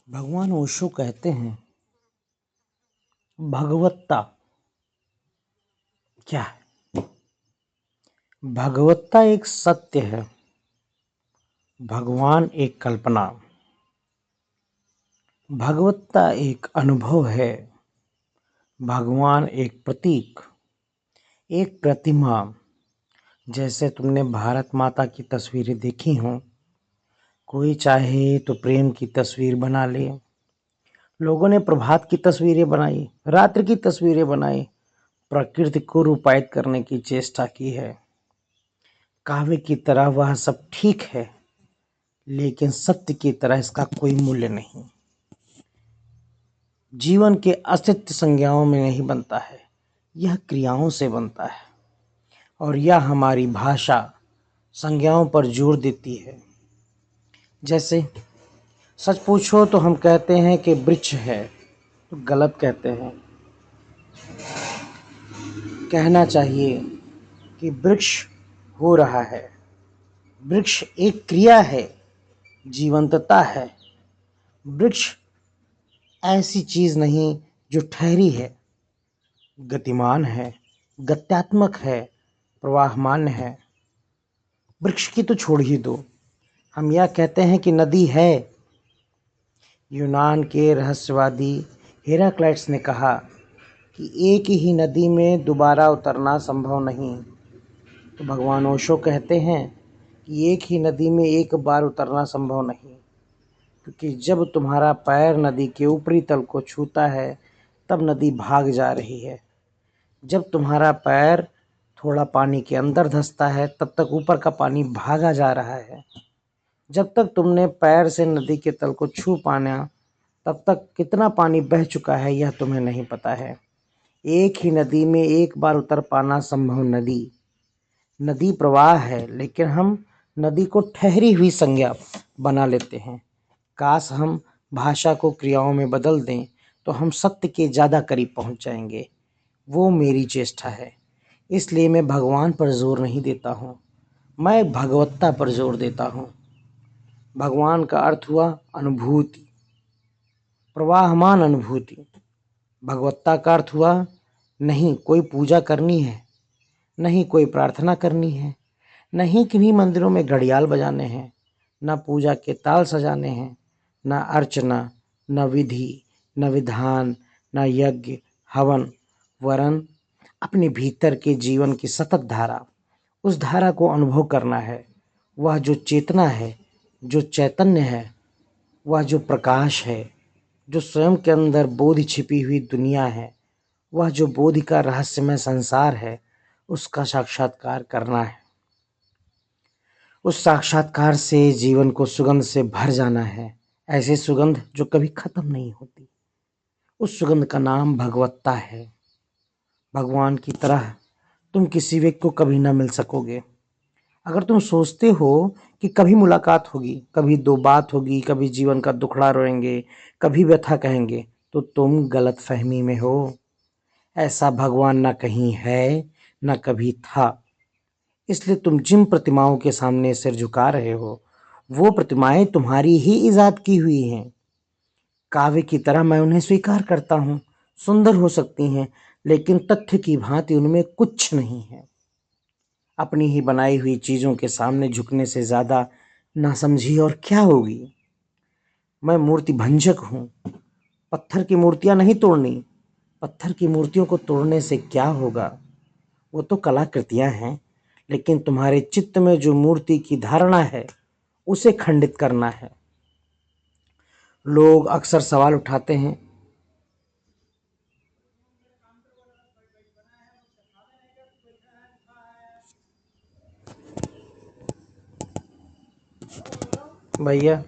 भगवान ओशो कहते हैं, भगवत्ता क्या है? भगवत्ता एक सत्य है, भगवान एक कल्पना। भगवत्ता एक अनुभव है, भगवान एक प्रतीक, एक प्रतिमा। जैसे तुमने भारत माता की तस्वीरें देखी हों, कोई चाहे तो प्रेम की तस्वीर बना ले। लोगों ने प्रभात की तस्वीरें बनाई, रात्रि की तस्वीरें बनाई, प्रकृति को रूपायित करने की चेष्टा की है। काव्य की तरह वह सब ठीक है, लेकिन सत्य की तरह इसका कोई मूल्य नहीं। जीवन के अस्तित्व संज्ञाओं में नहीं बनता है, यह क्रियाओं से बनता है। और यह हमारी भाषा संज्ञाओं पर जोर देती है। जैसे सच पूछो तो हम कहते हैं कि वृक्ष है, तो गलत कहते हैं। कहना चाहिए कि वृक्ष हो रहा है। वृक्ष एक क्रिया है, जीवंतता है। वृक्ष ऐसी चीज नहीं जो ठहरी है, गतिमान है, गत्यात्मक है, प्रवाहमान है। वृक्ष की तो छोड़ ही दो, हम यह कहते हैं कि नदी है। यूनान के रहस्यवादी हेराक्लाइट्स ने कहा कि एक ही नदी में दोबारा उतरना संभव नहीं। तो भगवान ओशो कहते हैं कि एक ही नदी में एक बार उतरना संभव नहीं, क्योंकि जब तुम्हारा पैर नदी के ऊपरी तल को छूता है तब नदी भाग जा रही है। जब तुम्हारा पैर थोड़ा पानी के अंदर धंसता है तब तक ऊपर का पानी भागा जा रहा है। जब तक तुमने पैर से नदी के तल को छू पाना तब तक कितना पानी बह चुका है यह तुम्हें नहीं पता है। एक ही नदी में एक बार उतर पाना संभव नदी प्रवाह है, लेकिन हम नदी को ठहरी हुई संज्ञा बना लेते हैं। काश हम भाषा को क्रियाओं में बदल दें तो हम सत्य के ज़्यादा करीब पहुंच जाएंगे। वो मेरी चेष्टा है, इसलिए मैं भगवान पर जोर नहीं देता हूँ, मैं भगवत्ता पर जोर देता हूँ। भगवान का अर्थ हुआ अनुभूति, प्रवाहमान अनुभूति। भगवत्ता का अर्थ हुआ नहीं कोई पूजा करनी है, नहीं कोई प्रार्थना करनी है, नहीं किन्हीं मंदिरों में घड़ियाल बजाने हैं, न पूजा के ताल सजाने हैं, न अर्चना, न विधि, न विधान, न यज्ञ हवन, वरन अपने भीतर के जीवन की सतत धारा, उस धारा को अनुभव करना है। वह जो चेतना है, जो चैतन्य है, वह जो प्रकाश है, जो स्वयं के अंदर बोधि छिपी हुई दुनिया है, वह जो बोधि का रहस्यमय संसार है, उसका साक्षात्कार करना है। उस साक्षात्कार से जीवन को सुगंध से भर जाना है, ऐसी सुगंध जो कभी खत्म नहीं होती। उस सुगंध का नाम भगवत्ता है। भगवान की तरह तुम किसी व्यक्ति को कभी ना मिल सकोगे। अगर तुम सोचते हो कि कभी मुलाकात होगी, कभी दो बात होगी, कभी जीवन का दुखड़ा रोएंगे, कभी व्यथा कहेंगे, तो तुम गलत फहमी में हो। ऐसा भगवान ना कहीं है, ना कभी था। इसलिए तुम जिन प्रतिमाओं के सामने सिर झुका रहे हो, वो प्रतिमाएं तुम्हारी ही इजाद की हुई हैं। काव्य की तरह मैं उन्हें स्वीकार करता हूँ। सुंदर हो सकती हैं, लेकिन तथ्य की भांति उनमें कुछ नहीं है। अपनी ही बनाई हुई चीज़ों के सामने झुकने से ज़्यादा नासमझी और क्या होगी। मैं मूर्ति भंजक हूँ, पत्थर की मूर्तियाँ नहीं तोड़नी। पत्थर की मूर्तियों को तोड़ने से क्या होगा, वो तो कलाकृतियाँ हैं, लेकिन तुम्हारे चित्त में जो मूर्ति की धारणा है उसे खंडित करना है। लोग अक्सर सवाल उठाते हैं, भैया